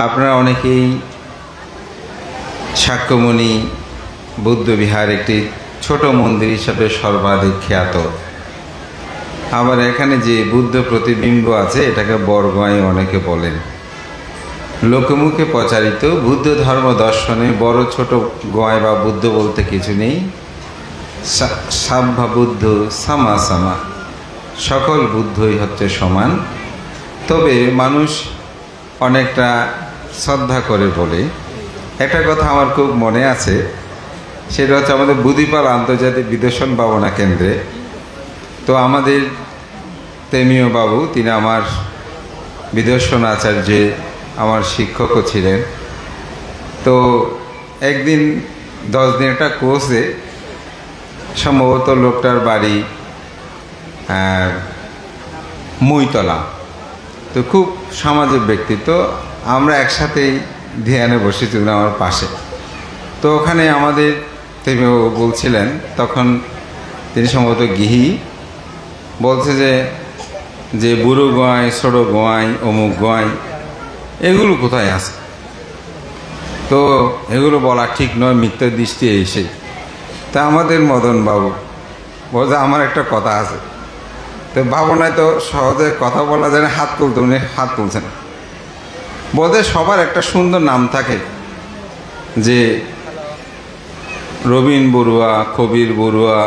আপনারা অনেকেই শাক্যমুনি বুদ্ধবিহার একটি ছোট মন্দির হিসাবে সর্বাধিক খ্যাত। আবার এখানে যে বুদ্ধ প্রতিবিম্ব আছে এটাকে বরগোয়াই অনেকে বলেন। লোকমুখে প্রচারিত বুদ্ধ ধর্ম দর্শনে বড় ছোট গোয়াই বা বুদ্ধ বলতে কিছু নেই। সাব্বা বুদ্ধ সামা সামা, সকল বুদ্ধই হচ্ছে সমান। তবে মানুষ অনেকটা শ্রদ্ধা করে বলে। একটা কথা আমার খুব মনে আছে, সেটা হচ্ছে আমাদের বুদিপাল আন্তর্জাতিক বিদর্শন ভাবনা কেন্দ্রে। তো আমাদের তেমীয় বাবু, তিনি আমার বিদর্শন আচার্যে আমার শিক্ষকও ছিলেন। তো একদিন 10 দিন একটা কোর্সে, সম্ভবত লোকটার বাড়ি মুইতলা, তো খুব সামাজিক ব্যক্তিত্ব। আমরা একসাথেই ধ্যানে বসেছিলাম আমার পাশে। তো ওখানে আমাদের তেমীয় বাবু বলছিলেন, তখন তিনি সম্ভবত গৃহী, বলছে যে বুড়ো গোয়াই, ছোট গোয়াই, অমুক গোয়াই, এগুলো কোথায় আছে? তো এগুলো বলা ঠিক নয়, মিথ্যা দৃষ্টি এসে। তা আমাদের মদন বাবু বলছে আমার একটা কথা আছে। তো ভাবনায় তো সহজে কথা বলা যায় না, হাত তুলতে, উনি হাত তুলছেন। বলতে সবার একটা সুন্দর নাম থাকে, যে রবীন বড়ুয়া, কবির বড়ুয়া,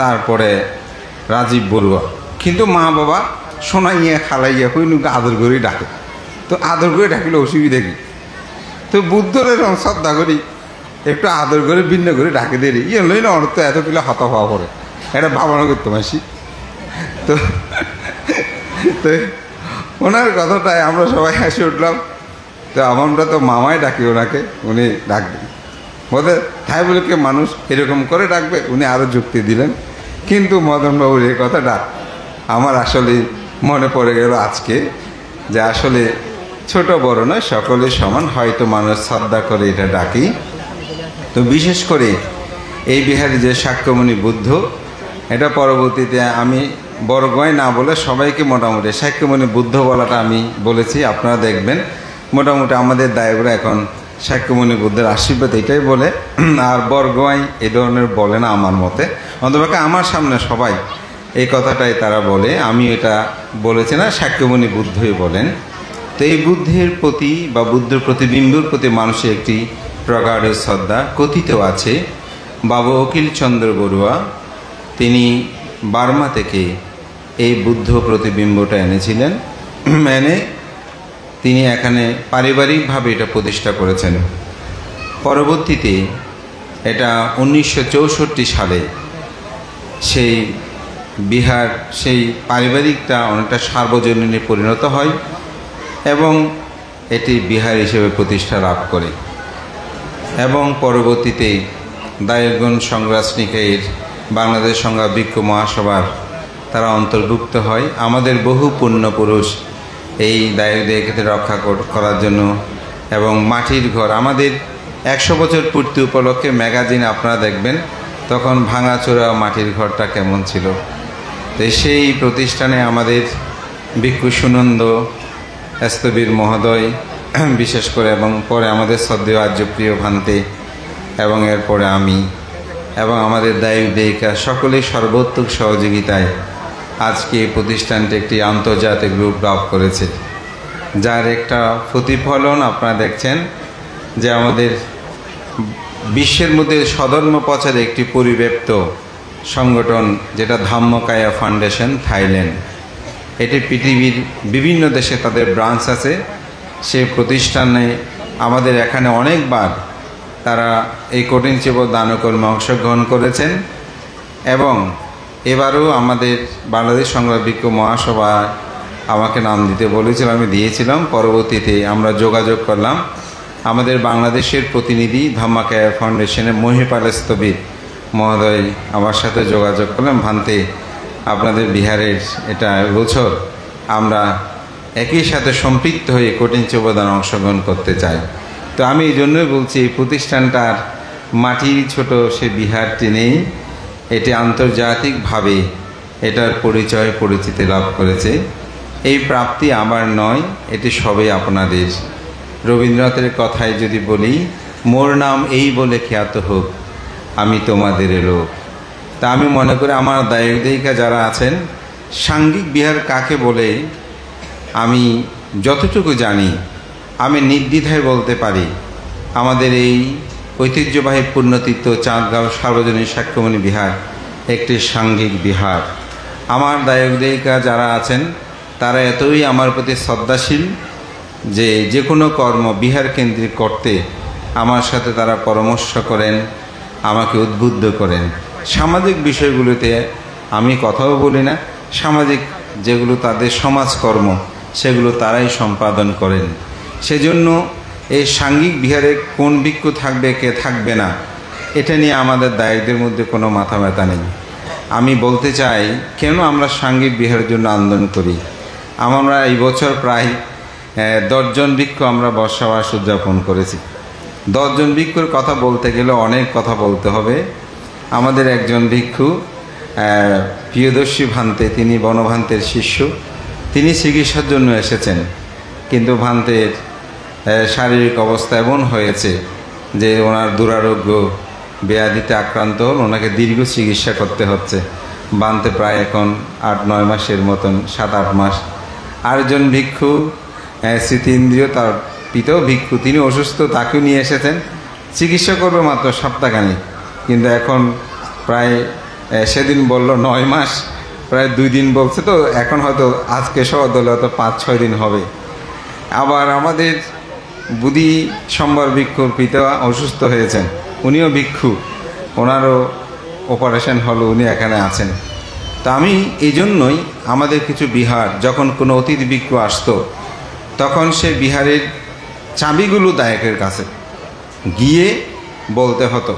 তারপরে রাজীব বড়ুয়া, কিন্তু মা বাবা শোনাইয়া খালাইয়া কইনুকে আদর করে ডাকে। তো আদর করে ডাকিলে অসুবিধা কি? তো বুদ্ধরে শ্রদ্ধা করি, একটু আদর করে ভিন্ন করে ডাকে দেরি ইয়ে লই না, অনেক তো এত কিলো হতা হওয়া পড়ে, এটা ভাবনা করতে পারছি। তো তো ওনার কথাটায় আমরা সবাই হাসি উঠলাম। তো আমরা তো মামাই ডাকি ওনাকে, উনি ডাকবেন বলতে তাই বলে কি মানুষ এরকম করে ডাকবে? উনি আরও যুক্তি দিলেন। কিন্তু মদনবাবুর এই কথাটা আমার আসলে মনে পড়ে গেল আজকে, যে আসলে ছোট বড় নয়, সকলে সমান, হয়তো মানুষ শ্রদ্ধা করে এটা ডাকি। তো বিশেষ করে এই বিহারে যে শাক্যমুনি বুদ্ধ, এটা পরবর্তীতে আমি বরগোয়াই না বলে সবাইকে মোটামুটি শাক্যমুনি বুদ্ধ বলাটা আমি বলেছি। আপনারা দেখবেন মোটামুটি আমাদের দায়বরা এখন শাক্যমুনি বুদ্ধের আশীর্বাদ এটাই বলে, আর বরগোয়াই এই ধরনের বলে না আমার মতে। অন্তত আমার সামনে সবাই এই কথাটাই তারা বলে, আমি এটা বলেছি না, শাক্যমুনি বুদ্ধই বলেন। তো এই বুদ্ধের প্রতি বা বুদ্ধ প্রতিবিম্বের প্রতি মানুষের একটি প্রগাঢ় শ্রদ্ধা। কথিত আছে বাবা অখিল চন্দ্র বড়ুয়া, তিনি বার্মা থেকে এই বুদ্ধ প্রতিবিম্বটা এনেছিলেন। এনে তিনি এখানে পারিবারিকভাবে এটা প্রতিষ্ঠা করেছেন। পরবর্তীতে এটা 1964 সালে সেই বিহার, সেই পারিবারিকটা অনেকটা সার্বজনীনে পরিণত হয় এবং এটি বিহার হিসেবে প্রতিষ্ঠা লাভ করে। এবং পরবর্তীতে দায়গণ সংগ্রাস নিকায়ের বাংলাদেশ সংঘ ভিক্ষু মহাসভার তারা অন্তর্ভুক্ত হয়। আমাদের বহু পুণ্যপুরুষ এই দায়কে রক্ষা করার জন্য, এবং মাটির ঘর, আমাদের 100 বছর পূর্তি উপলক্ষে ম্যাগাজিন আপনারা দেখবেন, তখন ভাঙাচোরা মাটির ঘরটা কেমন ছিল। তো সেই প্রতিষ্ঠানে আমাদের ভিক্ষু সুনন্দ স্থবির মহোদয় বিশেষ করে, এবং পরে আমাদের শ্রদ্ধেয় আর্যপ্রিয় ভান্তে, এবং এরপরে আমি এবং আমাদের দায়িক দায়িকা সকলেই সর্বোত্তক সহযোগিতায় আজকে এই প্রতিষ্ঠানটি একটি আন্তর্জাতিক রূপ লাভ করেছে, যার একটা প্রতিফলন আপনারা দেখছেন, যে আমাদের বিশ্বের মধ্যে স্বধর্ম প্রচারে একটি পরিব্যাপ্ত সংগঠন, যেটা ধাম্মকায়া ফাউন্ডেশন থাইল্যান্ড। এটি পৃথিবীর বিভিন্ন দেশে তাদের ব্রাঞ্চ আছে। সেই প্রতিষ্ঠানে আমাদের এখানে অনেকবার তারা এই কঠিন সেবা দানকর্মে অংশগ্রহণ করেছেন, এবং এবারও আমাদের বাংলাদেশ সংগ্রাম ভিক্ষু মহাসভা আমাকে নাম দিতে বলেছিল, আমি দিয়েছিলাম। পরবর্তীতে আমরা যোগাযোগ করলাম, আমাদের বাংলাদেশের প্রতিনিধি ধাম্মাকায়া ফাউন্ডেশনের মহিপাল স্থবির মহোদয় আমার সাথে যোগাযোগ করলাম, ভান্তে আপনাদের বিহারের এটা বছর আমরা একই সাথে সম্পৃক্ত হয়ে কঠিন সেবাদান অংশগ্রহণ করতে চাই। তো আমি এই জন্যই বলছি, এই প্রতিষ্ঠানটার মাটির ছোট সে বিহারটি নেই, এটি আন্তর্জাতিকভাবে এটার পরিচয় পরিচিতি লাভ করেছে। এই প্রাপ্তি আমার নয়, এটি সবই আপনাদের। রবীন্দ্রনাথের কথায় যদি বলি, মোর নাম এই বলে খ্যাত হোক, আমি তোমাদের লোক। তা আমি মনে করি আমার দায়ক দায়িকা যারা আছেন, সাঙ্গিক বিহার কাকে বলে আমি যতটুকু জানি, আমি নির্দ্বিধায় বলতে পারি আমাদের এই ঐতিহ্যবাহী পুণ্যতীর্থ চাঁদগাঁও সার্বজনীন সাক্ষ্যমণি বিহার একটি সাঙ্গিক বিহার। আমার দায়ক দায়িকা যারা আছেন তারা এতই আমার প্রতি শ্রদ্ধাশীল যে যে কোনো কর্ম বিহার কেন্দ্রিক করতে আমার সাথে তারা পরামর্শ করেন, আমাকে উদ্বুদ্ধ করেন। সামাজিক বিষয়গুলোতে আমি কথাও বলি না, সামাজিক যেগুলো তাদের সমাজকর্ম সেগুলো তারাই সম্পাদন করেন। সেজন্য এই সাঙ্গিক বিহারে কোন ভিক্ষু থাকবে কে থাকবে না এটা নিয়ে আমাদের দায়িত্বের মধ্যে কোনো মাথা ব্যথা নেই। আমি বলতে চাই কেন আমরা সাঙ্গিক বিহারের জন্য আন্দোলন করি। আমরা এই বছর প্রায় 10 জন ভিক্ষু আমরা বর্ষাবাস উদযাপন করেছি। 10 জন ভিক্ষুর কথা বলতে গেলে অনেক কথা বলতে হবে। আমাদের একজন ভিক্ষু প্রিয়দর্শী ভান্তে, তিনি বনভান্তের শিষ্য, তিনি চিকিৎসার জন্য এসেছেন, কিন্তু ভান্তের শারীরিক অবস্থা এমন হয়েছে যে ওনার দুরারোগ্য ব্যাধিতে আক্রান্ত হল, ওনাকে দীর্ঘ চিকিৎসা করতে হচ্ছে। ভান্তে প্রায় এখন 8-9 মাসের মতন, 7-8 মাস। আরেকজন ভিক্ষু স্মৃতিন্দ্রিয়, তার পিতাও ভিক্ষু, তিনি অসুস্থ, তাকেও নিয়ে এসেছেন, চিকিৎসা করবে মাত্র সপ্তাহখানেক, কিন্তু এখন প্রায় সেদিন বলল 9 মাস, প্রায় 2 দিন বলছে, তো এখন হয়তো আজকে সহ দলে হয়তো 5-6 দিন হবে। আবার আমাদের বুধি সম্বর ভিক্ষুর পিতা অসুস্থ হয়েছেন, উনিও ভিক্ষু, ওনারও অপারেশন হলো, উনি এখানে আছেন। তা আমি এই জন্যই আমাদের কিছু বিহার যখন কোনো অতিথি ভিক্ষু আসতো, তখন সে বিহারের চাবিগুলো দায়কের কাছে গিয়ে বলতে হতো।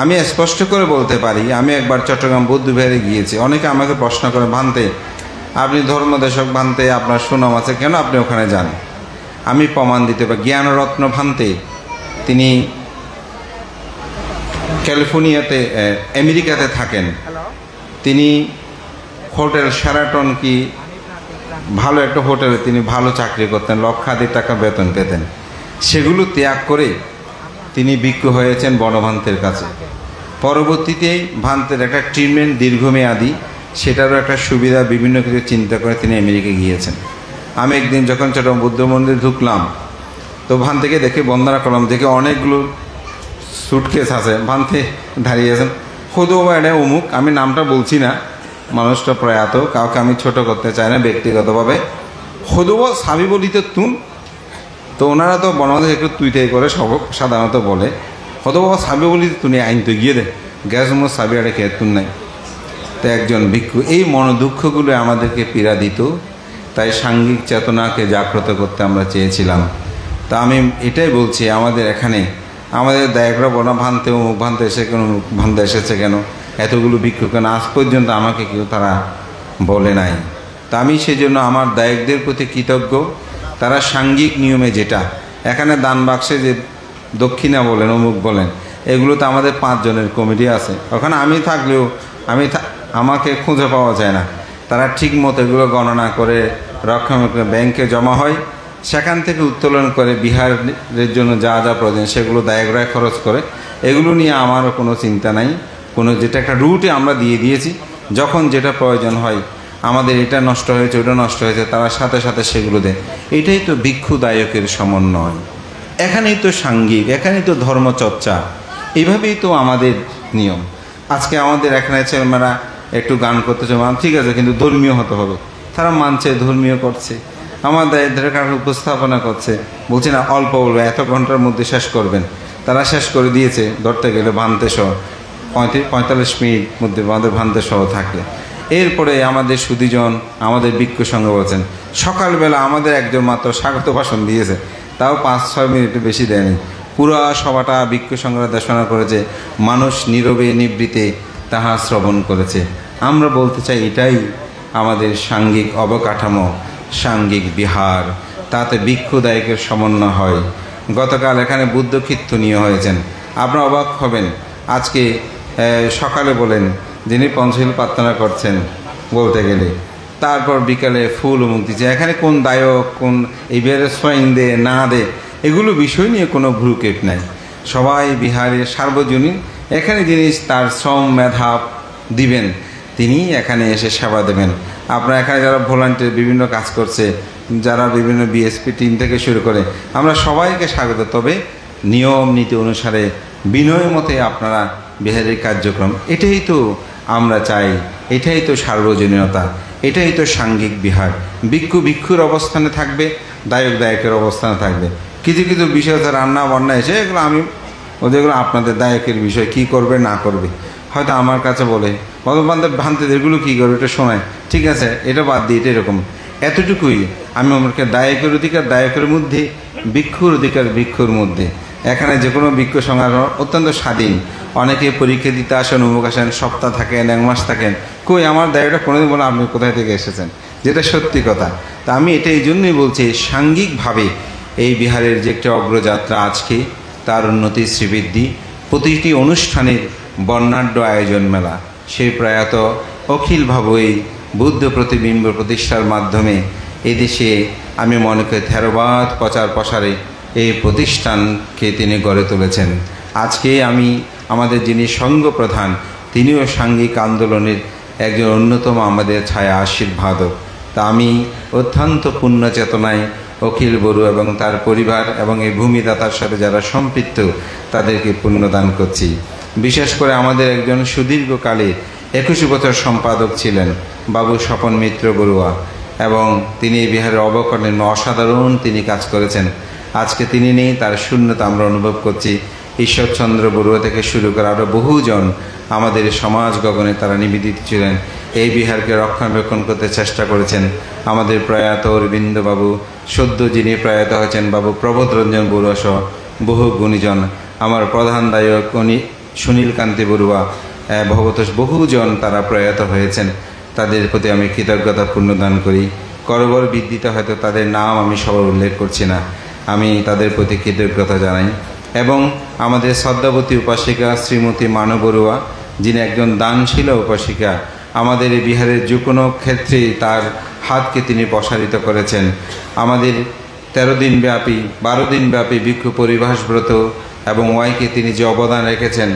আমি স্পষ্ট করে বলতে পারি, আমি একবার চট্টগ্রাম বৌদ্ধ বিহারে গিয়েছি। অনেকে আমাকে প্রশ্ন করে, ভান্তে আপনি ধর্মদেশক ভান্তে, আপনার সুনাম আছে, কেন আপনি ওখানে যান? আমি প্রমাণ দিতে পারি। জ্ঞানরত্ন ভান্তে, তিনি ক্যালিফোর্নিয়াতে আমেরিকাতে থাকেন, তিনি হোটেল শেরাটন কি ভালো একটা হোটেলে তিনি ভালো চাকরি করতেন, লক্ষাধিক টাকা বেতন পেতেন। সেগুলো ত্যাগ করে তিনি ভিক্ষু হয়েছেন বনভান্তের কাছে। পরবর্তীতে ভান্তের একটা ট্রিটমেন্ট দীর্ঘমেয়াদী, সেটারও একটা সুবিধা বিভিন্ন কিছু চিন্তা করে তিনি আমেরিকা গিয়েছেন। আমি একদিন যখন চট্টগ্রাম বুদ্ধ মন্দির ঢুকলাম, তো ভান্তেকে দেখে বন্দনা করলাম, দেখে অনেকগুলো সুটকেস আছে, ভান্তে দাঁড়িয়ে আছেন। খোদো বা এটা অমুক, আমি নামটা বলছি না, মানুষটা প্রয়াত, কাউকে আমি ছোট করতে চাই না ব্যক্তিগতভাবে। খোদো বা সাবি বলিতে তুন, তো ওনারা তো বনবাদে একটু তুইটাই করে সব সাধারণত বলে, খোদো বাবা সাবি বলিতে তুনি আইন তো গিয়ে দে, গ্যাস মোর সাবি আরে খেয়ে তুন নাই। তো একজন ভিক্ষু এই মনোদুঃখগুলো আমাদেরকে পীড়া দিত, তাই সাঙ্গিক চেতনাকে জাগ্রত করতে আমরা চেয়েছিলাম। তা আমি এটাই বলছি, আমাদের এখানে আমাদের দায়করা বনা ভান্তে অমুক ভান্তে এসে কেন, ভান্তে এসেছে কেন, এতগুলো ভিক্ষু কেন, আজ পর্যন্ত আমাকে কেউ তারা বলে নাই। তা আমি সেজন্য আমার দায়কদের প্রতি কৃতজ্ঞ। তারা সাঙ্গিক নিয়মে, যেটা এখানে দান বাক্সে যে দক্ষিণা বলেন অমুক বলেন, এগুলো তো আমাদের 5 জনের কমিটি আছে, ওখানে আমি থাকলেও আমাকে খুঁজে পাওয়া যায় না। তারা ঠিক মতো এগুলো গণনা করে রক্ষণাবেক্ষণ ব্যাংকে জমা হয়, সেখান থেকে উত্তোলন করে বিহারের জন্য যা যা প্রয়োজন সেগুলো দায়করায় খরচ করে। এগুলো নিয়ে আমারও কোনো চিন্তা নাই, কোনো যেটা একটা রুটে আমরা দিয়ে দিয়েছি, যখন যেটা প্রয়োজন হয়, আমাদের এটা নষ্ট হয়েছে ওটা নষ্ট হয়েছে, তারা সাথে সাথে সেগুলো দেয়। এটাই তো ভিক্ষু দায়কের সমন্বয়, এখানেই তো সাঙ্গিক, এখানেই তো ধর্মচর্চা, এইভাবেই তো আমাদের নিয়ম। আজকে আমাদের এখানে ছেলেমেয়েরা একটু গান করতেছে, ঠিক আছে, কিন্তু ধর্মীয় হতে হবে, তারা মানছে, ধর্মীয় করছে, আমাদের কারণে উপস্থাপনা করছে, বলছে না অল্প বলবে, এত ঘন্টার মধ্যে শেষ করবেন, তারা শেষ করে দিয়েছে। ধরতে গেলে ভান্তে সহ 45 মিনিট মধ্যে আমাদের ভান্তে সহ থাকলে। এরপরে আমাদের সুধীজন, আমাদের ভিক্ষু সঙ্গে বলছেন, সকালবেলা আমাদের একজন মাত্র স্বাগত ভাষণ দিয়েছে, তাও 5-6 মিনিট বেশি দেয়নি। পুরো সভাটা ভিক্ষু সংঘরা দেশনা করেছে, মানুষ নীরবে নিবৃতে তাহা শ্রবণ করেছে। আমরা বলতে চাই এটাই আমাদের সাঙ্গিক অবকাঠামো, সাঙ্গিক বিহার, তাতে ভিক্ষু দায়কের সমন্বয় হয়। গতকাল এখানে বুদ্ধ কীর্তনীয় হয়েছেন, আপনারা অবাক হবেন। আজকে সকালে বলেন যিনি পঞ্চশীল প্রার্থনা করছেন বলতে গেলে, তারপর বিকালে ফুল মুখ দিচ্ছে। এখানে কোন দায়ক, কোন এই বেড়ে সোয়াইন দে না দে, এগুলো বিষয় নিয়ে কোনো ভ্রুক্ষেপ নাই। সবাই বিহারের সার্বজনীন, এখানে যিনি তার শ্রম মেধা দিবেন তিনি এখানে এসে সেবা দেবেন। আপনারা এখানে যারা ভলান্টিয়ার বিভিন্ন কাজ করছে, যারা বিভিন্ন বিএসপি টিম থেকে শুরু করে, আমরা সবাইকে স্বাগত। তবে নিয়ম নীতি অনুসারে বিনয় মতে আপনারা বিহারের কার্যক্রম, এটাই তো আমরা চাই, এটাই তো সার্বজনীনতা, এটাই তো সাংঘিক বিহার। ভিক্ষুর অবস্থানে থাকবে, দায়কের অবস্থানে থাকবে। কিছু কিছু বিষয় আছে রান্না বান্না এসে, এগুলো আমি যেগুলো আপনাদের দায়কের বিষয়, কি করবে না করবে হয়তো আমার কাছে বলে বান্ধব ভান্তে এগুলো কী করবে এটা শোনায়, ঠিক আছে এটা বাদ দিই, এটা এরকম এতটুকুই। আমি আমাকে দায়কের অধিকার দায়কের মধ্যে, ভিক্ষুর অধিকার ভিক্ষুর মধ্যে। এখানে যে কোনো ভিক্ষু সংগ্রহ অত্যন্ত স্বাধীন। অনেকে পরীক্ষা দিতে আসেন, অমুক আসেন, সপ্তাহ থাকেন, 1 মাস থাকেন, কই আমার দায়টা কোনোদিন বলে আপনি কোথায় থেকে এসেছেন, যেটা সত্যি কথা। তা আমি এটা এই জন্যই বলছি, সাংঘিকভাবে এই বিহারের যে একটা অগ্রযাত্রা আজকে, তার উন্নতি শ্রীবৃদ্ধি, প্রতিটি অনুষ্ঠানের বর্ণাঢ্য আয়োজন মেলা, সেই প্রয়াত অখিল ভাবই বুদ্ধ প্রতিবিম্ব প্রতিষ্ঠার মাধ্যমে এদেশে আমি মনে করি থেরবাদ প্রচার প্রসারে এই প্রতিষ্ঠানকে তিনি গড়ে তুলেছেন। আজকে আমি আমাদের যিনি সংঘ প্রধান, তিনিও সাংঘিক আন্দোলনের একজন অন্যতম আমাদের ছায়া আশীর্বাদক। তা আমি অত্যন্ত পূর্ণ চেতনায় অখিল বড়ুয়া এবং তার পরিবার এবং এই ভূমিদাতার সাথে যারা সম্পৃক্ত তাদেরকে পুণ্যদান করছি। বিশেষ করে আমাদের একজন সুদীর্ঘকালে 21 বছর সম্পাদক ছিলেন বাবু স্বপন মিত্র বড়ুয়া, এবং তিনি বিহারের অবকরণের অসাধারণ তিনি কাজ করেছেন। আজকে তিনি নেই, তার শূন্যতা আমরা অনুভব করছি। ঈশ্বরচন্দ্র বড়ুয়া থেকে শুরু করে আরও বহুজন আমাদের সমাজ গগনে তারা নিবেদিত ছিলেন, এই বিহারকে রক্ষণাবেক্ষণ করতে চেষ্টা করেছেন। আমাদের প্রয়াত অরবিন্দ বাবু, সদ্য যিনি প্রয়াত হয়েছেন বাবু প্রবোধ রঞ্জন বড়ুয়া সহ বহু গুণীজন, আমার প্রধান দায়ক সুনীল কান্তি বড়ুয়া, ভবতোষ বহুজন তারা প্রয়াত হয়েছেন। তাদের প্রতি আমি কৃতজ্ঞতা পূর্ণদান করি। করবর বিদ্যিতে হয়তো তাদের নাম আমি সবার উল্লেখ করছি না, আমি তাদের প্রতি কৃতজ্ঞতা জানাই। এবং আমাদের শ্রদ্ধাবতী উপাসিকা শ্রীমতী মানব বড়ুয়া, যিনি একজন দানশীল উপাসিকা, আমাদের এই বিহারের যে কোনো ক্ষেত্রেই তার হাতকে তিনি প্রসারিত করেছেন। আমাদের 13 দিন ব্যাপী 12 দিন ব্যাপী ভিক্ষু পরিবাস ব্রত এবং ওয়াইকে তিনি যে অবদান রেখেছেন,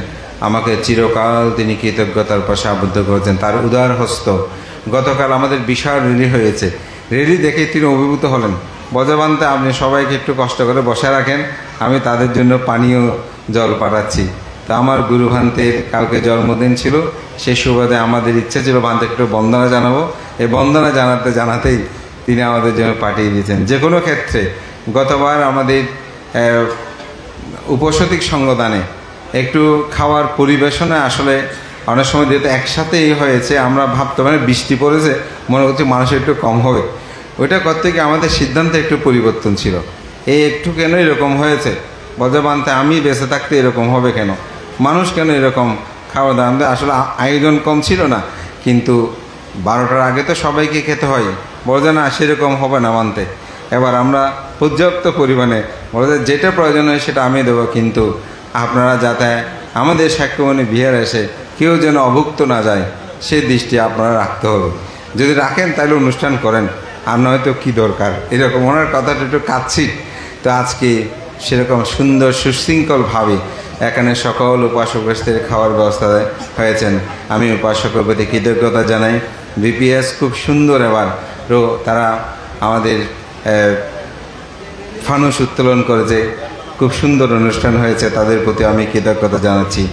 আমাকে চিরকাল তিনি কৃতজ্ঞতার পাশে আবদ্ধ করেছেন। তার উদার হস্ত। গতকাল আমাদের বিশাল রেলি হয়েছে, রেলি দেখে তিনি অভিভূত হলেন। বজবান্তে আপনি সবাইকে একটু কষ্ট করে বসে রাখেন, আমি তাদের জন্য পানীয় জল পাঠাচ্ছি। তা আমার গুরু ভান্তের কালকে জন্মদিন ছিল, সেই সুবাদে আমাদের ইচ্ছা ছিল ভান্তে একটু বন্দনা জানাবো। এই বন্দনা জানাতেই তিনি আমাদের জন্য পাঠিয়ে দিয়েছেন। যে কোনো ক্ষেত্রে গতবার আমাদের উপসতিক সঙ্গদানে একটু খাওয়ার পরিবেশনে আসলে অনেক সময় যেহেতু একসাথেই হয়েছে, আমরা ভাবতে মানে বৃষ্টি পড়েছে, মনে করছি মানুষের একটু কম হবে। ওইটা করতে গিয়ে আমাদের সিদ্ধান্তে একটু পরিবর্তন ছিল। এই একটু কেন এরকম হয়েছে, বজবান্তে আমি বেঁচে থাকতে এরকম হবে কেন, মানুষ কেন এরকম খাওয়া দাওয়া, আসলে আয়োজন কম ছিল না, কিন্তু 12টার আগে তো সবাইকে খেতে হয়। বলে না সেরকম হবে না মানতে। এবার আমরা পর্যাপ্ত পরিমাণে বলে যেটা প্রয়োজন হয় সেটা আমি দেবো, কিন্তু আপনারা যাতে আমাদের সাক্ষ্যমণি বিহার এসে কেউ যেন অভুক্ত না যায় সে দৃষ্টি আপনারা রাখতে হবে। যদি রাখেন তাহলে অনুষ্ঠান করেন, আর নয়তো কী দরকার, এরকম ওনার কথাটা একটু কাচ্ছি। তো আজকে সেরকম সুন্দর সুশৃঙ্খলভাবে এখানে সকল উপাসকদের খাওয়ার ব্যবস্থা হয়েছেন। আমি উপাসকের প্রতি কৃতজ্ঞতা জানাই। বিপিএস খুব সুন্দর এবার তারা আমাদের ফানুস উত্তোলন করেছে, খুব সুন্দর অনুষ্ঠান হয়েছে, তাদের প্রতি আমি কৃতজ্ঞতা জানাচ্ছি।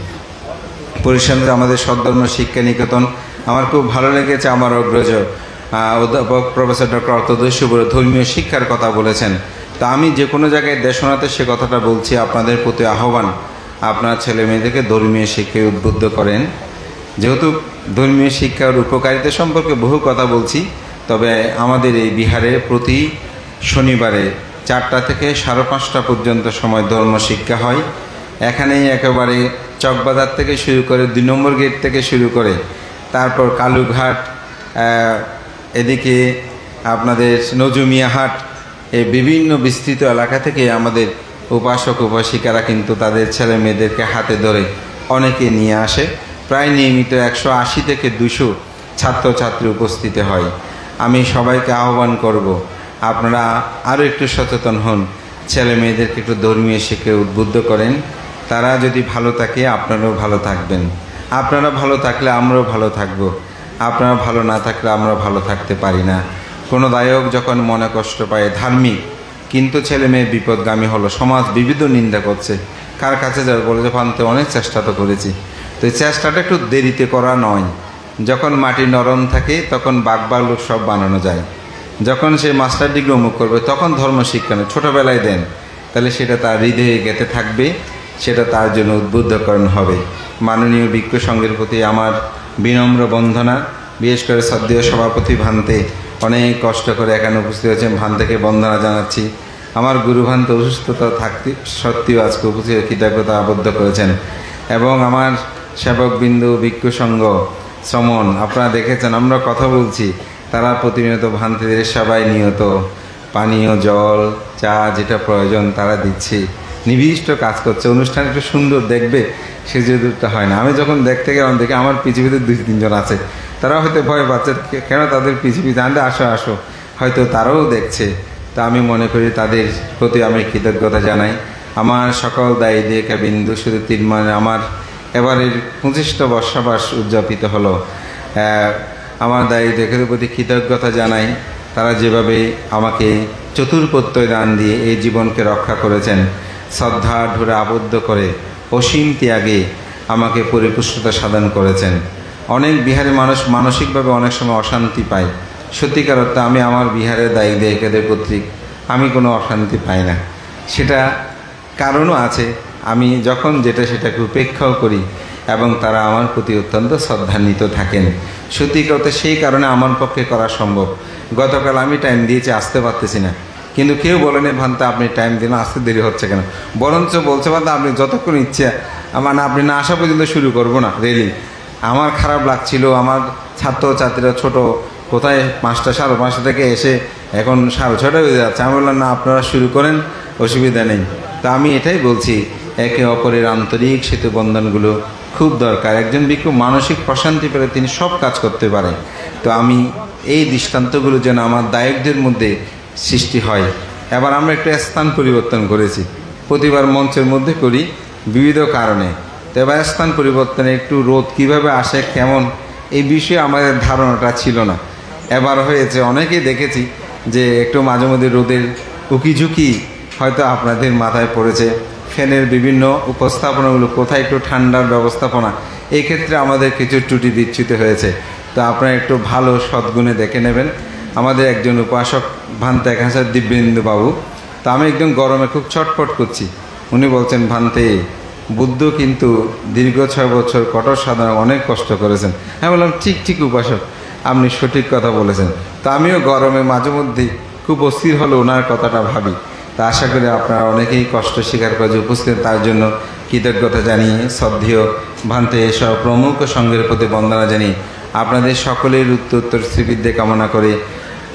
পরিসরে আমাদের সদ্ধর্ম শিক্ষা নিকেতন আমার খুব ভালো লেগেছে। আমার অগ্রজ অধ্যাপক প্রফেসর ডক্টর অর্থদস্য বলে ধর্মীয় শিক্ষার কথা বলেছেন। তা আমি যে কোনো জায়গায় দেশনাতে সে কথাটা বলছি, আপনাদের প্রতি আহ্বান, আপনার ছেলে মেয়েদেরকে ধর্মীয় শিক্ষায় উদ্বুদ্ধ করেন। যেহেতু ধর্মীয় শিক্ষার উপকারিতা সম্পর্কে বহু কথা বলছি, তবে আমাদের এই বিহারে প্রতি শনিবারে 4টা থেকে 5:30 পর্যন্ত সময় ধর্ম শিক্ষা হয়। এখানেই একেবারে চকবাজার থেকে শুরু করে 2 নম্বর গেট থেকে শুরু করে তারপর কালুঘাট, এদিকে আপনাদের নজুমিয়াহাট, এই বিভিন্ন বিস্তৃত এলাকা থেকে আমাদের উপাসক উপাসিকারা কিন্তু তাদের ছেলে মেয়েদেরকে হাতে ধরে অনেকে নিয়ে আসে। প্রায় নিয়মিত 180 থেকে 200 ছাত্রছাত্রী উপস্থিত হয়। আমি সবাইকে আহ্বান করব, আপনারা আরও একটু সচেতন হন। ছেলে মেয়েদেরকে একটু ধর্মীয় শিক্ষা উদ্বুদ্ধ করেন। তারা যদি ভালো থাকে আপনারাও ভালো থাকবেন, আপনারা ভালো থাকলে আমরাও ভালো থাকব, আপনারা ভালো না থাকলে আমরা ভালো থাকতে পারি না। কোনো দায়ক যখন মনে কষ্ট পায়, ধার্মিক কিন্তু ছেলে মেয়ে বিপদগামী হলো, সমাজ বিবিধ নিন্দা করছে, কার কাছে যাবে বলে যে পানতে অনেক চেষ্টা তো করেছি। তো এই চেষ্টাটা একটু দেরিতে করা নয়। যখন মাটি নরম থাকে তখন বাঘ সব বানানো যায়। যখন সে মাস্টার ডিগ্রি অমুক করবে তখন ধর্ম শিক্ষা নেই, ছোটোবেলায় দেন, তাহলে সেটা তার হৃদয়ে গেঁথে থাকবে, সেটা তার জন্য উদ্বুদ্ধকরণ হবে। মাননীয় ভিক্ষু সংঘের প্রতি আমার বিনম্র বন্দনা। বিশেষ করে শ্রদ্ধেয় সভাপতি ভান্তে অনেক কষ্ট করে এখানে উপস্থিত হয়েছেন, ভান্তেকে বন্দনা জানাচ্ছি। আমার গুরু ভান্তে অসুস্থতা থাকতে সত্ত্বেও আজকে উপস্থিত কৃতজ্ঞতা আবদ্ধ করেছেন। এবং আমার সেবকবিন্দু, ভিক্ষু সংঘ, শ্রমণ, আপনারা দেখেছেন আমরা কথা বলছি, তারা প্রতিনিয়ত ভান্তিদের সেবায় নিয়ত, পানীয় জল, চা যেটা প্রয়োজন তারা দিচ্ছে, নিবিষ্ট কাজ করছে। অনুষ্ঠান একটু সুন্দর দেখবে সে যেটা হয় না। আমি যখন দেখতে গেলাম দেখে আমার পৃথিবীতে 2-3 জন আছে, তারা হয়তো ভয় পাচ্ছে, কেন তাদের পৃথিবী জানতে আসো আসো, হয়তো তারাও দেখছে। তা আমি মনে করি তাদের প্রতি আমি কৃতজ্ঞতা জানাই। আমার সকল দায়ী দিকে বিন্দু শুধু 3 মানে আমার এবারের 25টা বর্ষাবাস উদযাপিত হলো। আমার দায়ী দিকের প্রতি কৃতজ্ঞতা জানাই। তারা যেভাবে আমাকে চতুর্প্রত্যয় দান দিয়ে এই জীবনকে রক্ষা করেছেন, শ্রদ্ধা ঢুরে আবদ্ধ করে অসীম ত্যাগে আমাকে পরিপুষ্টতা সাধন করেছেন। অনেক বিহারে মানুষ মানসিকভাবে অনেক সময় অশান্তি পায়, সত্যিকার অর্থে আমি আমার বিহারের দায়ী দেয়িকাদের কর্তৃক আমি কোনো অশান্তি পাই না। সেটা কারণও আছে, আমি যখন যেটা সেটাকে উপেক্ষাও করি এবং তারা আমার প্রতি অত্যন্ত শ্রদ্ধান্বিত থাকেন। সত্যিকার অর্থে সেই কারণে আমার পক্ষে করা সম্ভব। গতকাল আমি টাইম দিয়েছি, আসতে পারতেছি না, কিন্তু কেউ বলেনি ভান্তা আপনি টাইম দিন, আসতে দেরি হচ্ছে কেন, বরঞ্চ বলছে ভান্তা আপনি যতক্ষণ ইচ্ছা, মানে আপনি না আসা পর্যন্ত শুরু করবো না রেলি। আমার খারাপ লাগছিল, আমার ছাত্রছাত্রীরা ছোট, কোথায় 5টা 5:30 থেকে এসে এখন 6:30 হয়ে যাচ্ছে। আমি বললাম না আপনারা শুরু করেন, অসুবিধা নেই। তা আমি এটাই বলছি, একে অপরের আন্তরিক সেতু বন্ধনগুলো খুব দরকার। একজন ভিক্ষু মানসিক প্রশান্তি পেলে তিনি সব কাজ করতে পারেন। তো আমি এই দৃষ্টান্তগুলো যেন আমার দায়কদের মধ্যে সৃষ্টি হয়। এবার আমরা একটু স্থান পরিবর্তন করেছি, প্রতিবার মঞ্চের মধ্যে করি বিবিধ কারণে। তো এবার স্থান পরিবর্তনে একটু রোদ কিভাবে আসে কেমন এই বিষয়ে আমাদের ধারণাটা ছিল না। এবার হয়েছে, অনেকেই দেখেছি যে একটু মাঝে মধ্যে রোদের উকিঝুঁকি হয়তো আপনাদের মাথায় পড়েছে। ফ্যানের বিভিন্ন উপস্থাপনাগুলো কোথায় একটু ঠান্ডার ব্যবস্থাপনা, এই ক্ষেত্রে আমাদের কিছু ত্রুটি বিচ্যুত হয়েছে। তো আপনারা একটু ভালো সদ্গুণে দেখে নেবেন। আমাদের একজন উপাসক ভান্তে এখানে দিব্যেন্দু বাবু, তো আমি একদম গরমে খুব ছটফট করছি, উনি বলছেন ভান্তে বুদ্ধ কিন্তু দীর্ঘ 6 বছর কঠোর সাধনা অনেক কষ্ট করেছেন। আমি বললাম ঠিক উপাসক, আপনি সঠিক কথা বলেছেন। তো আমিও গরমে মাঝে মধ্যেই খুব অস্থির হলো ওনার কথাটা ভাবি। তা আশা করি আপনারা অনেকেই কষ্ট স্বীকার করে যে উপস্থিত, তার জন্য কৃতজ্ঞতা জানিয়ে শ্রদ্ধেয় ভান্তে সহ প্রমুখ সংঘের প্রতি বন্দনা জানিয়ে আপনাদের সকলের উত্তর শ্রীবৃদ্ধি কামনা করে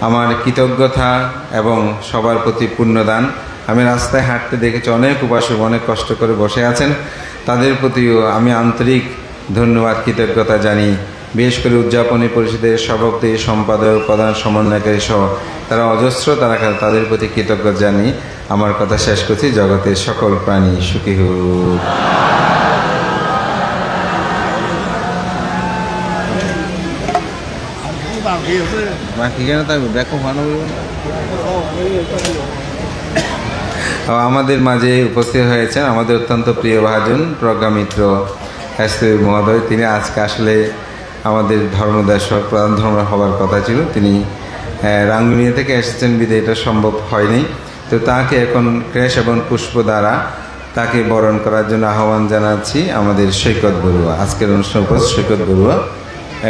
আমার কৃতজ্ঞতা এবং সবার প্রতি পুণ্যদান। আমি রাস্তায় হাঁটতে দেখেছি অনেক উপাসক অনেক কষ্ট করে বসে আছেন, তাদের প্রতিও আমি আন্তরিক ধন্যবাদ কৃতজ্ঞতা জানি। বিশেষ করে উদযাপনী পরিষদের সভাপতি, সম্পাদক, প্রধান সমন্বয়কারী সহ তারা অজস্র, তাদের প্রতি কৃতজ্ঞতা জানি আমার কথা শেষ করছি। জগতের সকল প্রাণী সুখী হোক। আমাদের মাঝে উপস্থিত হয়েছেন আমাদের অত্যন্ত প্রিয় ভাজন প্রজ্ঞামিত্র মহোদয়। তিনি আজকে আসলে আমাদের ধর্মদর্শক, প্রধান ধর্ম হবার কথা ছিল, তিনি রাঙ্গুনিয়া থেকে এসেছেন বিধায় এটা সম্ভব হয়নি। তো তাকে এখন ক্রেশ এবং পুষ্প দ্বারা তাকে বরণ করার জন্য আহ্বান জানাচ্ছি আমাদের সৈকত বড়ুয়া। আজকের অনুষ্ঠান উপস্থিত সৈকত বড়ুয়া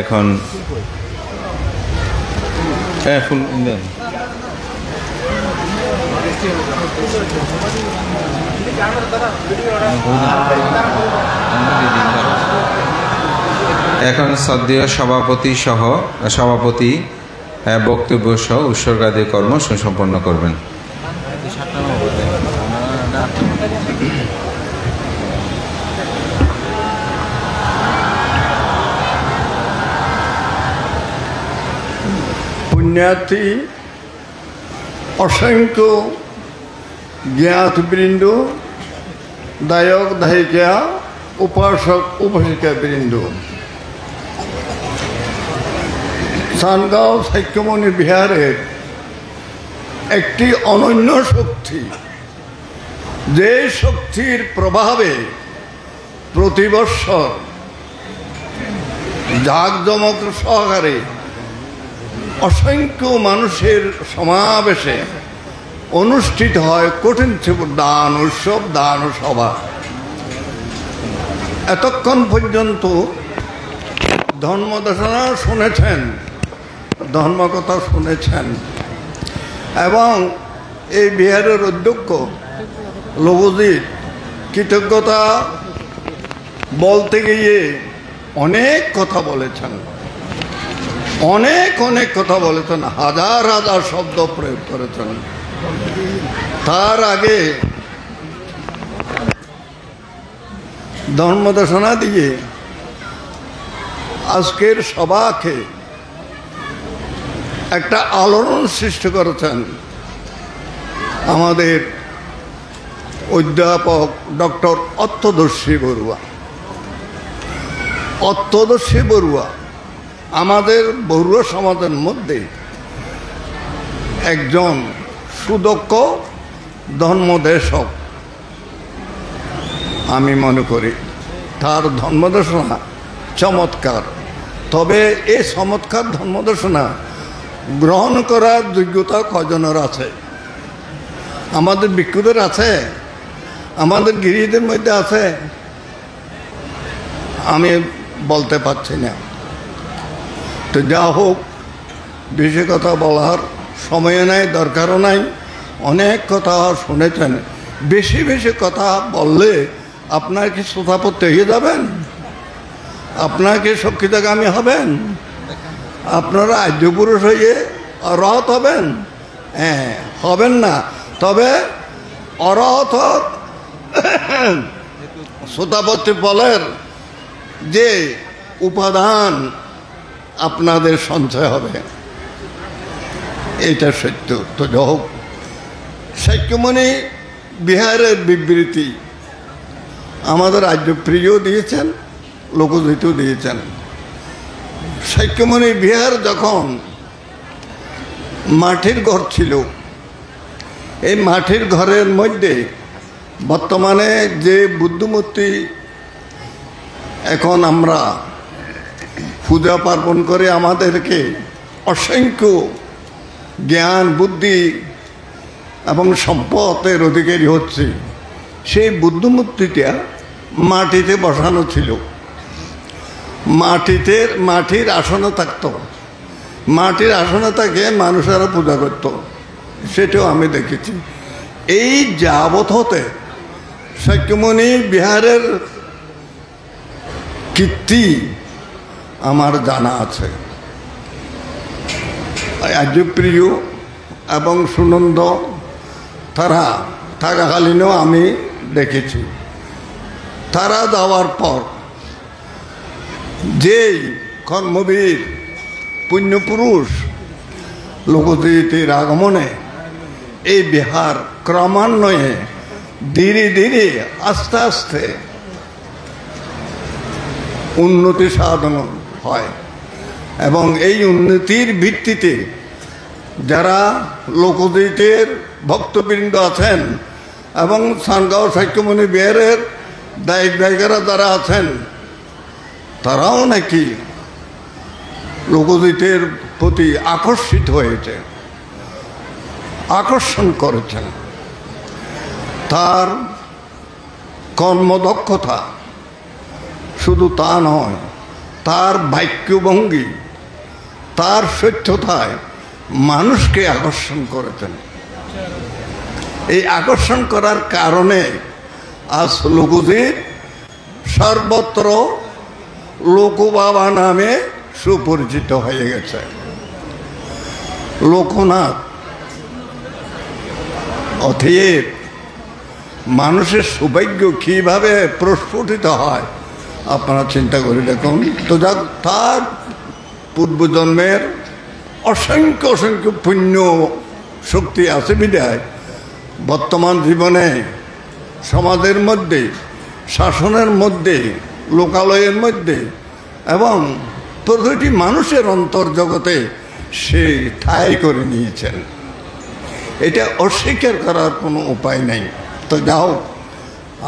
এখন ফুল এখন শ্রদ্ধেয় সভাপতি বক্তব্য সহ উৎসর্গাদি কর্ম সুসম্পন্ন করবেন। পুণ্যার্থী অসংখ্য জ্ঞাতবৃন্দ, দায়ক দায়িকা, উপাসক উপাসিকা বৃন্দ, চানগাঁও সাক্ষ্যমণি বিহারের একটি অনন্য শক্তি, যে শক্তির প্রভাবে প্রতি বৎসর জাঁকজমক সহকারে অসংখ্য মানুষের সমাবেশে অনুষ্ঠিত হয় কঠিন দান উৎসব, দান সভা। এতক্ষণ পর্যন্ত ধর্মদেশনা শুনেছেন, ধর্মকথা শুনেছেন, এবং এই বিহারের অধ্যক্ষ লঘুজিৎ কৃতজ্ঞতা বলতে গিয়ে অনেক কথা বলেছেন, অনেক কথা বলেছেন, হাজার হাজার শব্দ প্রয়োগ করেছেন। তার আগে ধর্মদেশনা দিয়ে আজকের সভাকে একটা আলোড়ন সৃষ্টি করেছেন আমাদের অধ্যাপক ডক্টর অত্তদর্শী বড়ুয়া। অত্তদর্শী বড়ুয়া আমাদের বড়ুয়া সমাজের মধ্যে একজন সুদক্ষ ধর্মদেশক আমি মনে করি। তার ধর্মদেশনা চমৎকার, তবে এই চমৎকার ধর্মদেশনা গ্রহণ করার যোগ্যতা কজনের আছে? আমাদের ভিক্ষুদের আছে, আমাদের গিরিদের মধ্যে আছে, আমি বলতে পারছি না। তো যা হোক, বেশি কথা বলার সময় নাই, দরকারও নাই। অনেক কথা শুনেছেন, বেশি বেশি কথা বললে আপনার কি শ্রোতাপত্য হয়ে যাবেন? আপনার কি শক্তিদাগামী হবেন? আপনারা আর্য পুরুষ হয়ে অরহত হবেন? হ্যাঁ, হবেন না। তবে অরহত শ্রোতাপত্তি বলের যে উপাদান আপনাদের সঞ্চয় হবে, এটা সত্য। তো হোক, সাক্ষ্যমণি বিহারের বিবৃতি আমাদের রাজ্যপ্রিয় দিয়েছেন, লোকগীতও দিয়েছেন। সাক্ষ্যমণি বিহার যখন মাটির ঘর ছিল, এই মাটির ঘরের মধ্যে বর্তমানে যে বুদ্ধমূর্তি এখন আমরা পূজা পার্বণ করে আমাদেরকে অসংখ্য জ্ঞান, বুদ্ধি এবং সম্পদের অধিকারী হচ্ছে, সেই বুদ্ধমূর্তিটা মাটিতে বসানো ছিল। মাটির আসনে থাকত, মাটির আসনে তাকে মানুষেরা পূজা করত, সেটাও আমি দেখেছি। এই যাবৎ হতে সাক্ষ্যমণি বিহারের কীর্তি আমার জানা আছে। আর্যপ্রিয় এবং সুনন্দ তারা থাকাকালীনও আমি দেখেছি। তারা যাওয়ার পর যেই কর্মবীর পুণ্যপুরুষ লোকগীতির আগমনে এই বিহার ক্রমান্বয়ে ধীরে ধীরে আস্তে আস্তে উন্নতি সাধন হয়, এবং এই উন্নতির ভিত্তিতে যারা লোকগীতের ভক্তবৃন্দ আছেন এবং চানগাঁও সাক্ষ্যমণি বিহারের দায়িক দায়িকারা যারা আছেন, তারাও নাকি লোকগীতের প্রতি আকর্ষিত হয়েছে, আকর্ষণ করেছেন। তার কর্মদক্ষতা শুধু তা নয়, তার বাক্যভঙ্গি, তার সত্যতায় মানুষকে আকর্ষণ করেছেন। এই আকর্ষণ করার কারণে আজ লোকগীত সর্বত্র লোকবাবা নামে সুপরিচিত হয়ে গেছে। লোকনাথ অতএব মানুষের সৌভাগ্য কীভাবে প্রস্ফুটিত হয় আপনারা চিন্তা করে দেখুন। তো যাক, তার পূর্বজন্মের অসংখ্য অসংখ্য পুণ্য শক্তি আছে বিধায় বর্তমান জীবনে সমাজের মধ্যে, শাসনের মধ্যে, লোকালয়ের মধ্যে এবং প্রতিটি মানুষের অন্তর্জগতে সে ঠাঁই করে নিয়েছেন। এটা অস্বীকার করার কোনো উপায় নেই। তো যাও,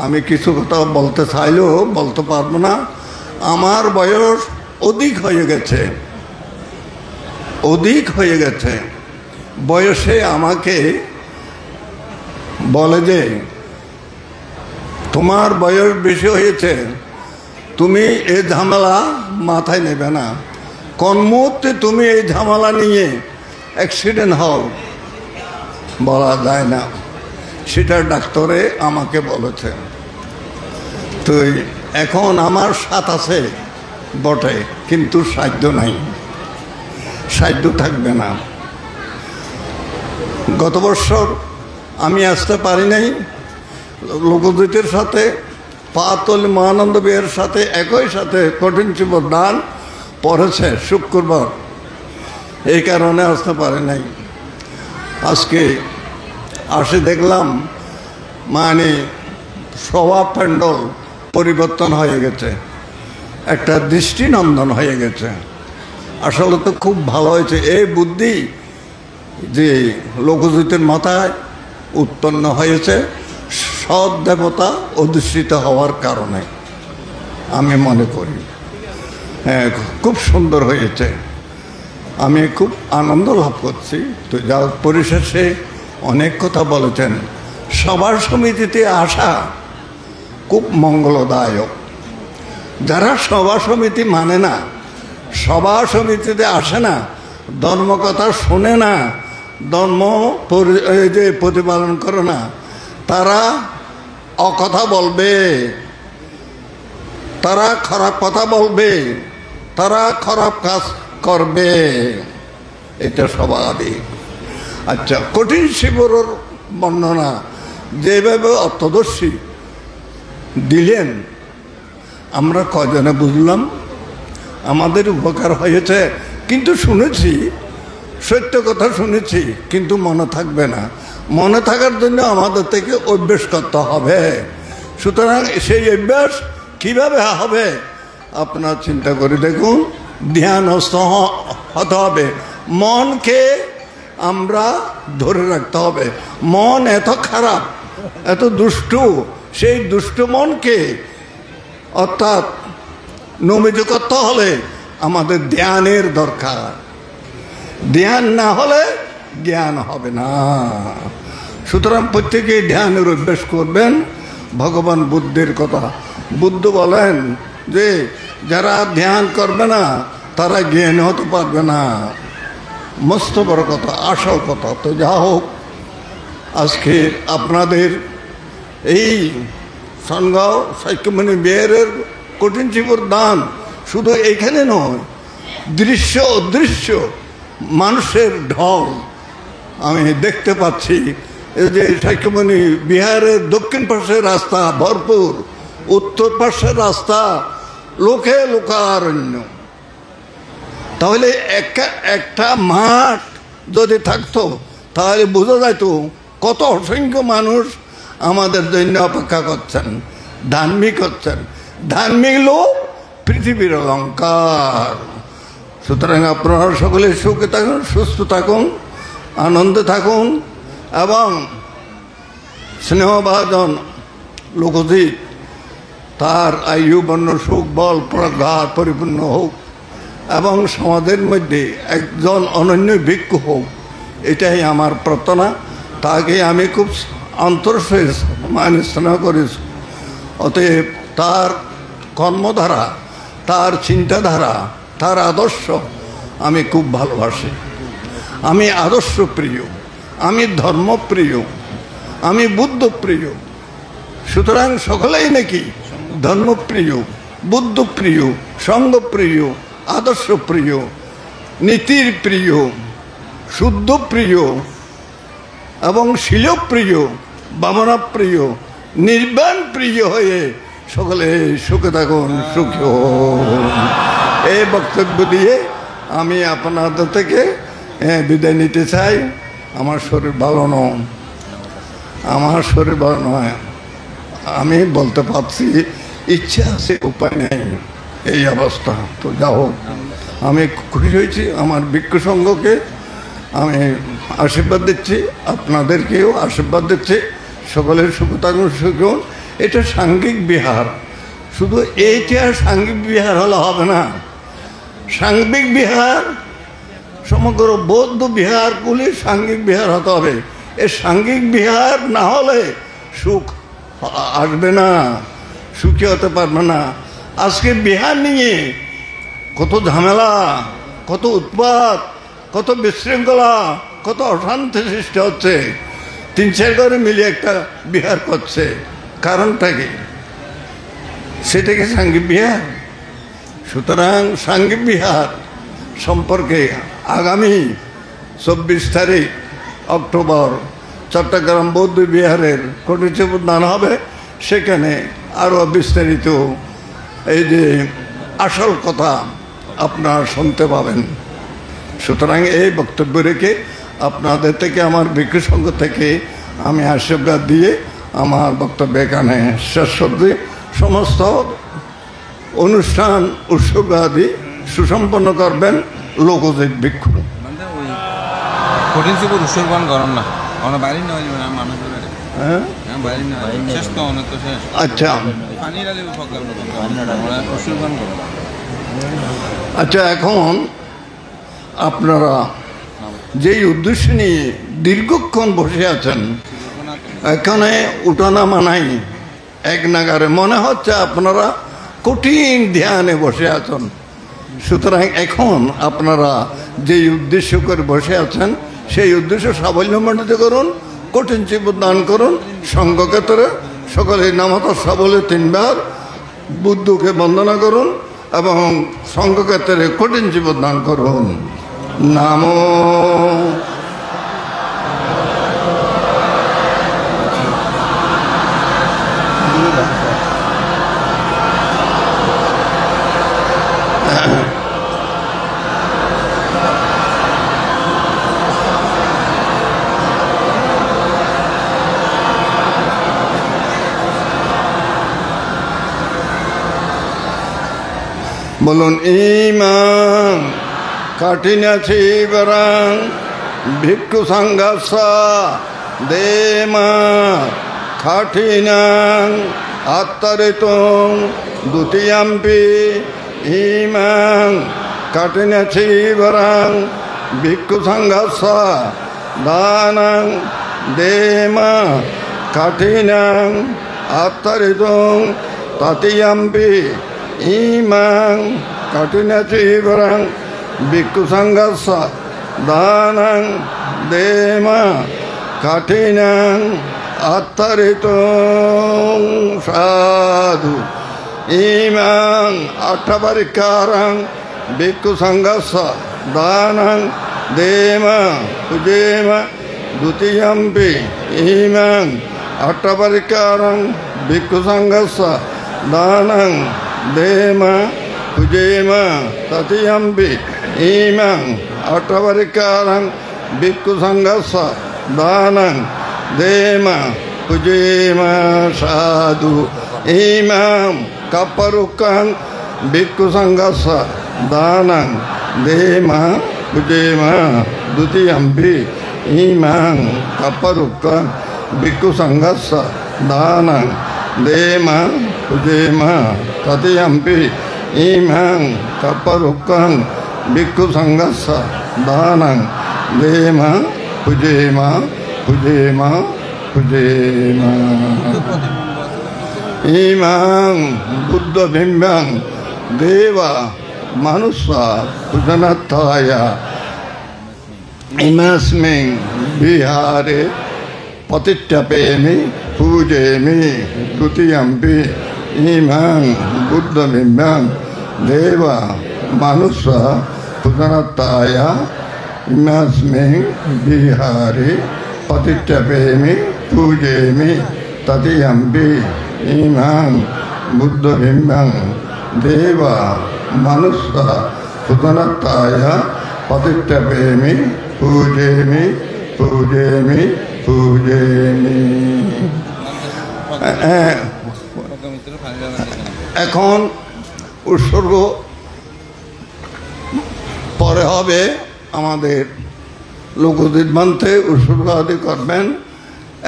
আমি কিছু কথা বলতে চাইলেও বলতে পারবো না। আমার বয়স অধিক হয়ে গেছে। বয়সে আমাকে বলে যে তোমার বয়স বেশি হয়েছে, তুমি এই ঝামেলা মাথায় নেবে না, কোন মুহূর্তে তুমি এই ঝামেলা নিয়ে অ্যাক্সিডেন্ট হও বলা যায় না। সেটা ডাক্তারে আমাকে বলেছে। তো এখন আমার সাথ আছে বটে, কিন্তু সাধ্য নাই, সাধ্য থাকবে না। গত বছর আমি আসতে পারি নাই। লোকজিতের সাথে পাতল মহানন্দ বিয়ের সাথে একই সাথে কঠিন শিব দান পড়েছে শুক্রবার, এই কারণে আসতে পারে নাই। আজকে আসে দেখলাম মানে সভা প্যান্ডল পরিবর্তন হয়ে গেছে, একটা দৃষ্টিনন্দন হয়ে গেছে। আসলে তো খুব ভালো হয়েছে। এই বুদ্ধি যে লোকজিতের মাথায় উৎপন্ন হয়েছে সৎ দেবতা অধিষ্ঠিত হওয়ার কারণে, আমি মনে করি। হ্যাঁ, খুব সুন্দর হয়েছে, আমি খুব আনন্দ লাভ করছি। তো যা পরিশেষে অনেক কথা বলেছেন। সভা সমিতিতে আসা খুব মঙ্গলদায়ক। যারা সভা সমিতি মানে না, সভা সমিতিতে আসে না, ধর্ম কথা শোনে না, ধর্ম যে প্রতিপালন করে না, তারা অকথা বলবে, তারা খারাপ কথা বলবে, তারা খারাপ কাজ করবে, এটা স্বাভাবিক। আচ্ছা, কঠিন শিবর বর্ণনা যেভাবে অর্থদর্শী দিলেন, আমরা কজনে বুঝলাম, আমাদের উপকার হয়েছে। কিন্তু শুনেছি, সত্য কথা শুনেছি, কিন্তু মনে থাকবে না। মনে থাকার জন্য আমাদের থেকে অভ্যেস করতে হবে। সুতরাং সেই অভ্যাস কিভাবে হবে আপনার চিন্তা করে দেখুন। ধ্যানস্থ হতে হবে, মনকে আমরা ধরে রাখতে হবে। মন এত খারাপ, এত দুষ্টু, সেই দুষ্ট মনকে অর্থাৎ নমিত করতে হলে আমাদের ধ্যানের দরকার। ধ্যান না হলে জ্ঞান হবে না। সুতরাং প্রত্যেকে ধ্যানের অভ্যাস করবেন। ভগবান বুদ্ধের কথা, বুদ্ধ বলেন যে যারা ধ্যান করবে না তারা জ্ঞান হতে পারবে না। মস্ত বড় কথা, আসল কথা। তো যা হোক, আজকে আপনাদের এই সনগাঁও সাইক্যমণি বিহারের কঠিন শিবর দান শুধু এইখানে নয়, দৃশ্য অদৃশ্য মানুষের ঢল আমি দেখতে পাচ্ছি। এই যে সাইক্যমণি বিহারের দক্ষিণ পাশের রাস্তা ভরপুর, উত্তর পাশের রাস্তা লোকে লোকারণ্য। তাহলে একটা মাঠ যদি থাকতো তাহলে বোঝা যেত কত অসংখ্য মানুষ আমাদের জন্য অপেক্ষা করছেন, ধার্মিক হচ্ছেন। ধার্মিক লোক পৃথিবীর অলঙ্কার। সুতরাং আপনারা সকলে সুখে থাকুন, সুস্থ থাকুন, আনন্দে থাকুন এবং স্নেহভাজন লোকজিৎ তার আয়ু বর্ণ সুখ বল প্রগাঢ় পরিপূর্ণ হোক এবং সমাজের মধ্যে একজন অনন্য ভিক্ষু হোক, এটাই আমার প্রার্থনা। তাকে আমি খুব অন্তর মানে স্নেহ করেছি। অতএব তার কর্মধারা, তার চিন্তাধারা, তার আদর্শ আমি খুব ভালোবাসি। আমি আদর্শ প্রিয়, আমি ধর্মপ্রিয়, আমি বুদ্ধপ্রিয়। সুতরাং সকলেই নাকি ধর্মপ্রিয়, বুদ্ধপ্রিয়, সঙ্গপ্রিয়, আদর্শপ্রিয়, নীতির প্রিয়, শুদ্ধ প্রিয় এবং শিলপ্রিয়, বামনাপ্রিয়, নির্বাণ প্রিয় হয়ে সকলে সুখে থাকুন, সুখী হন। এই বক্তব্য দিয়ে আমি আপনাদের থেকে বিদায় নিতে চাই। আমার শরীর ভালো নয়, আমার শরীর বড় নয়, আমি বলতে পারছি ইচ্ছা আছে, উপায় নেই, এই অবস্থা। তো যা হোক, আমি খুশি হয়েছি। আমার ভিক্ষু সংঘকে আমি আশীর্বাদ দিচ্ছি, আপনাদেরকেও আশীর্বাদ দিচ্ছি, সকলের সুখ থাকুন, সুখুন। এটা সাংঘিক বিহার, শুধু এইটা সাংঘিক বিহার হলে হবে না। সাংঘিক বিহার, সমগ্র বৌদ্ধ বিহারগুলি সাংঘিক বিহার হতে হবে। এই সাংঘিক বিহার না হলে সুখ আসবে না, সুখী হতে পারবে না। আজকে বিহার নিয়ে কত ঝামেলা, কত উৎপাত, কত বিশৃঙ্খলা, কত অশান্তি সৃষ্টি হচ্ছে। 3-4 ঘরে মিলিয়ে একটা বিহার করছে, কারণটা কি? সেটা কি সাংঘিক বিহার? সুতরাং সাংঘিক বিহার সম্পর্কে আগামী 24 তারিখ অক্টোবর চট্টগ্রাম বৌদ্ধ বিহারের কটিচে উদ্যান হবে। সেখানে আরও বিস্তারিত এই যে আসল কথা আপনারা শুনতে পাবেন। সুতরাং এই বক্তব্য রেখে আপনাদের থেকে, আমার ভিক্ষু সংঘ থেকে আমি আশীর্বাদ দিয়ে আমার বক্তব্য এখানে শেষ করছি। সমস্ত অনুষ্ঠান উৎসবাদি সুসম্পন্ন করবেন লোকজিৎ ভিক্ষু। কঠিন শিবুর উৎসর্গণ করেন না, আমরা বাড়ি নয় মানুষ, হ্যাঁ, বাড়ি নয় শেষ তো অনেক তো শেষ। আচ্ছা পানির আলী সকাল উৎসর্গণ করেন। আচ্ছা, এখন আপনারা যেই উদ্দেশ্য নিয়ে দীর্ঘক্ষণ বসে আছেন, এখানে উঠানামা নাই, এক নাগারে মনে হচ্ছে আপনারা কঠিন ধ্যানে বসে আছেন। সুতরাং এখন আপনারা যেই উদ্দেশ্য করে বসে আছেন, সেই উদ্দেশ্য সাবল্যমণ্ডিত করুন, কঠিন চিবুত দান করুন। সংঘক্ষেত্রে সকলে নামত সাবলে 3 বার বুদ্ধকে বন্দনা করুন এবং সংঘক্ষেত্রে কঠিন চিবুত দান করুন। নামো বলুন ইমাং কাঠিনাছি বরং ভিক্ষু সংঘর্ষা দেমা খাঠিনাং আত্তরিতুং দ্বিতীয়াম্পি ইমাং কাঠিনাছি বরং ভিক্ষু সংঘর্ষা দানং দেমা কাঠিনাং আত্তরিতুং তৃতীয়াম্পি ইমাং কাঠিনাছি বরং ভিক্ষু সংঘর্ষ দানং দেমা কাঠিনাং আত্তরিতুং সাধু ইমাং আঠপরিকারং ভিক্ষু সংঘর্ষ দানং দেমা পুজেমা দ্বিতীয়াম্পি ইমাং আঠপরিকারং ভিক্ষু সংঘর্ষ দানং দেমা পুজেমা তৃতীয়াম্পি ইমাং আঠপরিকারং ভিক্ষু সংঘর্ষ দানং দেমা পুজেমা সাধু ইমাং কাপরুকং ভিক্ষু সংঘর্ষ দানং দেমা পুজেমা দ্বিতীয়াম্পি ইমাং কাপরুকং ভিক্ষু সংঘর্ষ দানং দেমা পুজেমা তৃতীয়াম্পি ইমাং কাপরুকং ভিক্ষু সংঘর্ষ দানং দেমা পুজেমা পুজেমা পুজেমা ইমাং বুদ্ধ বিম্বাং দেবা মানুষা পূজনার্থায়া ইমাস্মিং বিহারে পতিষ্ঠপেমি পূজেমি তৃতীয়াম্পি ইমাং বুদ্ধ বিম্বাং দেবা মানুষা পূজনার্থায়া ইমাস্মিং বিহারে পতিষ্ঠপেমি পূজেমি তৃতীয়াম্পি ইমাং বুদ্ধ বিম্বাং দেবা মানুষা পূজনার্থায়া পতিষ্ঠপেমি পূজেমি পূজেমি পূজেনি। এখন উৎসর্গ পরে হবে, আমাদের লোকগীত বানতে উৎসর্গ আদি করবেন।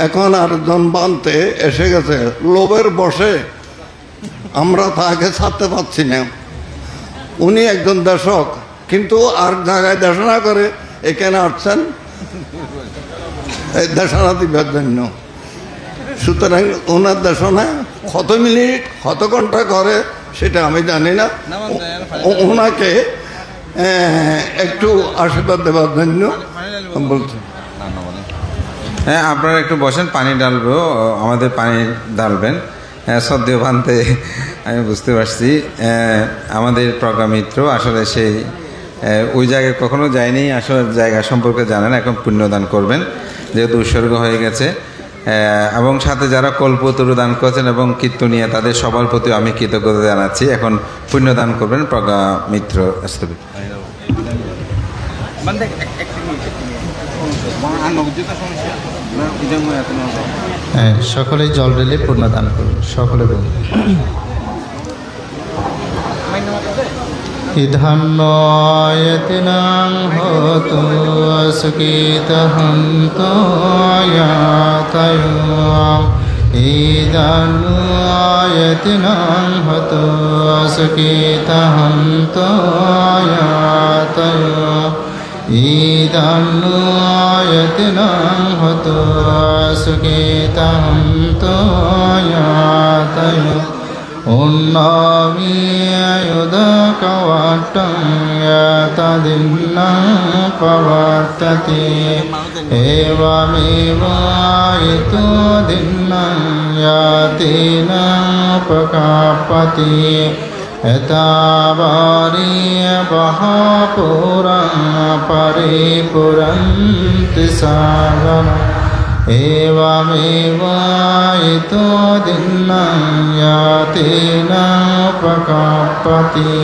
এখন আরেকজন বানতে এসে গেছে, লোভের বসে আমরা তাকে ছাড়তে পারছি না। উনি একজন দর্শক, কিন্তু আর জায়গায় দেশনা করে এখানে আসছেন এই দেশনা দিবার জন্য। সুতরাং ওনার দেশনা কত মিনিট কত ঘন্টা করে সেটা আমি জানি না। ওনাকে একটু আশীর্বাদ দেওয়ার জন্য বলছি। হ্যাঁ, আপনারা একটু বসেন, পানি ডালবো, আমাদের পানি ডালবেন। সদ্য ভান্তে আমি বুঝতে পারছি আমাদের প্রজ্ঞা মিত্র আসলে সেই ওই জায়গায় কখনো যায়নি, আসলে জায়গা সম্পর্কে জানেন। এখন পুণ্যদান করবেন যেহেতু উৎসর্গ হয়ে গেছে, এবং সাথে যারা কল্পতরু দান করেছেন এবং কীর্তনিয়া তাদের সবার প্রতি আমি কৃতজ্ঞতা জানাচ্ছি। এখন পুণ্যদান করবেন প্রজ্ঞা মিত্র স্থবির। সকলেই জল ঢেলে পুণ্যদান করুন। সকলে বলুন। ইধান্নয়তিনাং হতু সুকিতহন্তয়াতয়ো ইদান্নয়তিনাং হতু সুকিতহন্তয়াতয়ো ইদান্নয়তিনাং হতু সুকিতহন্তয়াতয়ো উন্নমিয়ুদকওয়াট্টং যতদিন্নং প্রবর্ততে এবমেবায়িতো দিন্নং যতেনং প্রকাপতি এতাবরিয় বহপুরং পরিপুরন্তি সাগরং এবমেবায়িতো দিন্নং যতেনং প্রকাপতি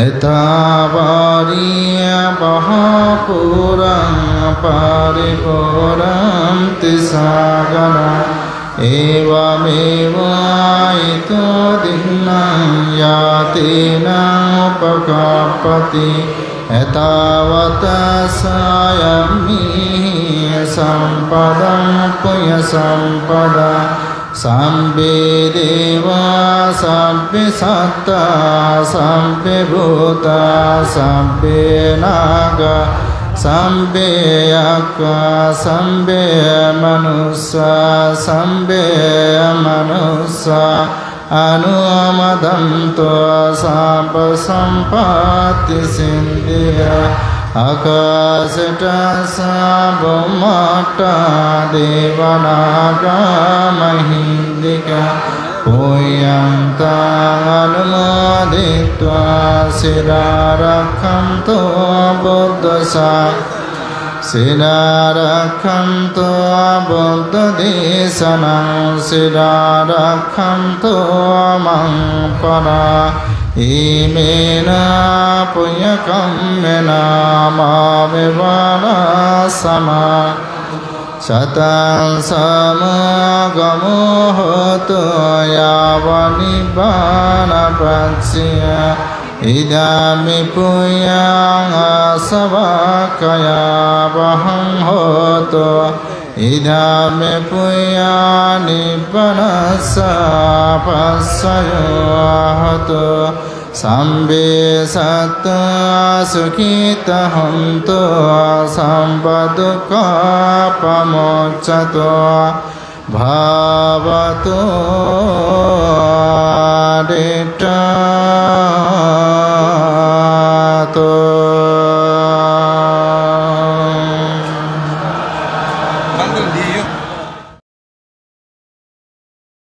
এতাবরিয় বহপুরং পরিপুরন্তি সাগরং এবমেবায়িতো দিন্নং যতেনং প্রকাপতি এতাবত সায়মি সম্পদং পুণ্য সম্পদা সাম্বে দেবা সাব্বে সত্তা সাব্বে ভূতা সাব্বে নাগা সাম্বে আকা সাম্বে মনুষ্যা সাম্বে মনুষ্যা অনুমদন্তো সাপ সম্পত্তি সিন্ধিয়া আকাশটা সাবমাটা দেবনাগা মহিন্দিকা পুয়ন্তানুমোদিত্বা শিরারক্ষন্তো বুদ্ধসা শিরারক্ষন্তো বুদ্ধদেশনং শিরারক্ষন্তো মং পরা ইমেনা পুণ্যকম্মেনা মাবিবারাসমা শতং সমগমো হতো ইয়াবনিব্বানপ্রাচ্যা ইদামি পুণ্যং আসবাকয়া বহং হতো ইদামি পুণ্যানিব্বানস্যা পশ্যয়ো হতো সাম্বে সত্য সুখিতহন্তো সম্পদুঃখপমোচ্যতো ভাবতো